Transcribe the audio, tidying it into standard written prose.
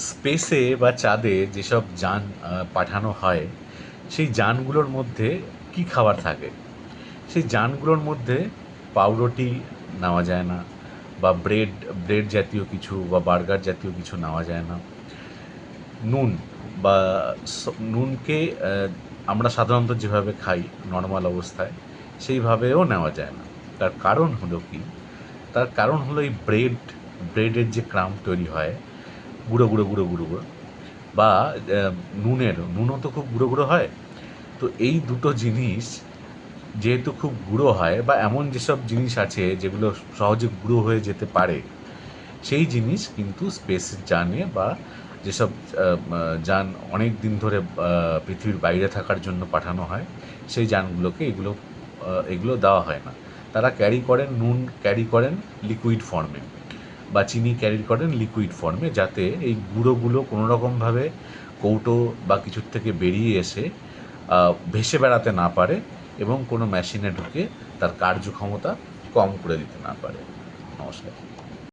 স্পেসে বা চাঁদে যেসব যান পাঠানো হয়, সেই যানগুলোর মধ্যে কী খাবার থাকে? সেই যানগুলোর মধ্যে পাউরুটি নেওয়া যায় না, বা ব্রেড ব্রেড জাতীয় কিছু বা বার্গার জাতীয় কিছু নেওয়া যায় না। নুন বা নুনকে আমরা সাধারণত যেভাবে খাই নর্মাল অবস্থায়, সেইভাবেও নেওয়া যায় না। তার কারণ হলো কি? তার কারণ হলো এই ব্রেডের যে ক্রাম্ব তৈরি হয়, গুঁড়ো, গুঁড়ো, গুঁড়ো, গুঁড়ো, গুঁড়ো, বা নুনও তো খুব গুঁড়ো, গুঁড়ো হয়। তো এই দুটো জিনিস যেহেতু খুব গুঁড়ো হয়, বা এমন যেসব জিনিস আছে যেগুলো সহজে গুঁড়ো হয়ে যেতে পারে, সেই জিনিস কিন্তু স্পেস যানে বা যেসব যান অনেক দিন ধরে পৃথিবীর বাইরে থাকার জন্য পাঠানো হয়, সেই যানগুলোকে এগুলো দেওয়া হয় না। তারা নুন ক্যারি করেন লিকুইড ফর্মে, বা চিনি ক্যারি করেন লিকুইড ফর্মে, যাতে এই গুঁড়োগুলো কোনো রকমভাবে কৌটো বা কিছুর থেকে বেরিয়ে এসে ভেসে বেড়াতে না পারে, এবং কোনো মেশিনে ঢুকে তার কার্যক্ষমতা কম করে দিতে না পারে। নমস্কার।